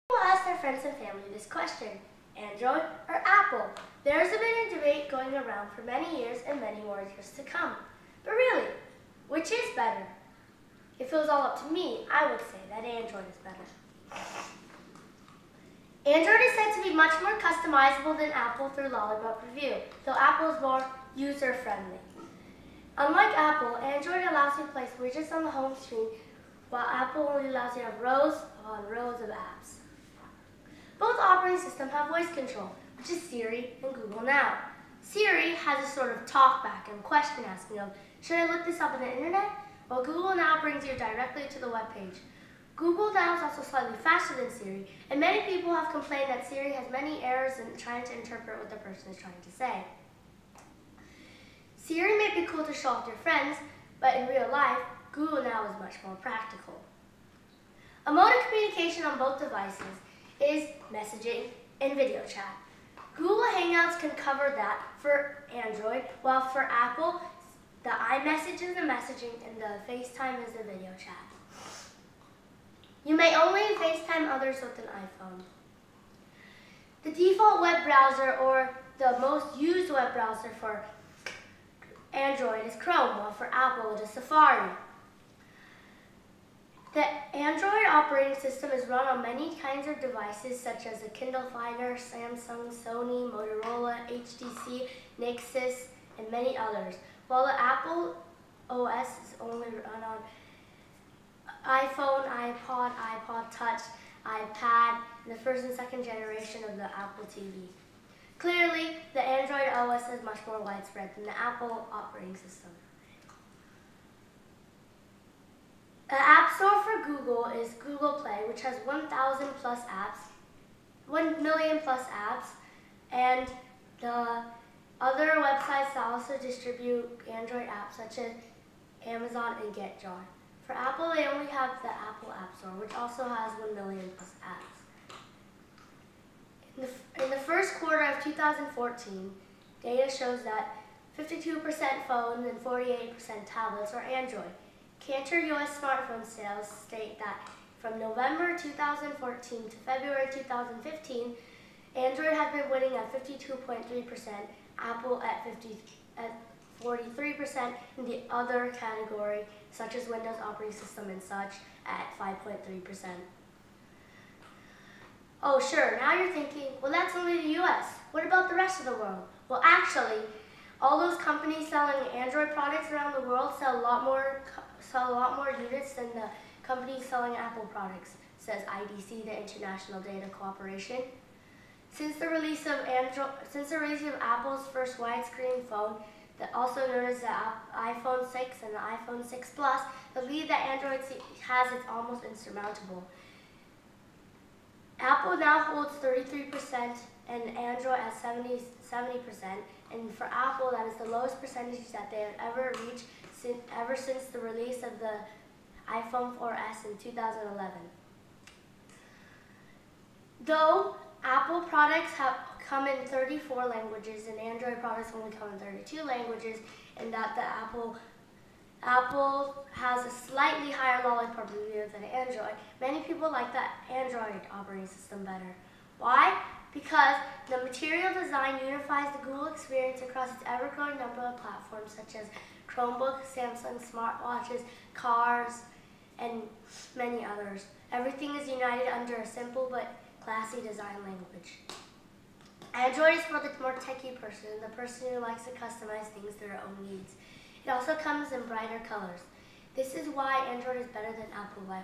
People ask their friends and family this question: Android or Apple? There's been a debate going around for many years and many more years to come. But really, which is better? If it was all up to me, I would say that Android is better. Android is said to be much more customizable than Apple through Lollipop Review, though Apple is more user-friendly. Unlike Apple, Android allows you to place widgets on the home screen, while Apple only allows you to have rows upon rows of apps. Both operating systems have voice control, which is Siri and Google Now. Siri has a sort of talkback and question asking of, should I look this up on the internet? While Google Now brings you directly to the web page. Google Now is also slightly faster than Siri, and many people have complained that Siri has many errors in trying to interpret what the person is trying to say. Siri may be cool to show off to your friends, but in real life, Google Now is much more practical. A mode of communication on both devices is messaging and video chat. Google Hangouts can cover that for Android, while for Apple, the iMessage is the messaging and the FaceTime is the video chat. You may only FaceTime others with an iPhone. The default web browser, or the most used web browser for Android, is Chrome, while for Apple it is Safari. The Android operating system is run on many kinds of devices such as the Kindle Fire, Samsung, Sony, Motorola, HTC, Nexus, and many others, while the Apple OS is only run on iPhone, iPod, iPod Touch, iPad, and the first and second generation of the Apple TV. Clearly, the Android OS is much more widespread than the Apple operating system. The App Store for Google is Google Play, which has 1,000 plus apps, 1 million plus apps, and the other websites that also distribute Android apps such as Amazon and GetJar. For Apple, they only have the Apple App Store, which also has 1 million plus apps. In the first quarter of 2014, data shows that 52% phones and 48% tablets are Android. Cantor US smartphone sales state that from November 2014 to February 2015, Android has been winning at 52.3%, Apple at 43%, and the other category, such as Windows operating system and such, at 5.3%. Oh sure, now you're thinking, well that's only the US. What about the rest of the world? Well actually, all those companies selling Android products around the world sell a lot more units than the companies selling Apple products, says IDC, the International Data Cooperation. Since the release of Apple's first widescreen phone, also known as the iPhone 6 and the iPhone 6 Plus, the lead that Android has is almost insurmountable. Apple now holds 33% and Android at 70%, and for Apple that is the lowest percentage that they have ever reached ever since the release of the iPhone 4S in 2011. Though Apple products come in 34 languages and Android products only come in 32 languages, and that Apple has a slightly higher Lollipop review than Android, many people like the Android operating system better. Why? Because the material design unifies the Google experience across its ever-growing number of platforms such as Chromebooks, Samsung smartwatches, cars, and many others. Everything is united under a simple but classy design language. Android is for the more techie person, the person who likes to customize things to their own needs. It also comes in brighter colors. This is why Android is better than Apple by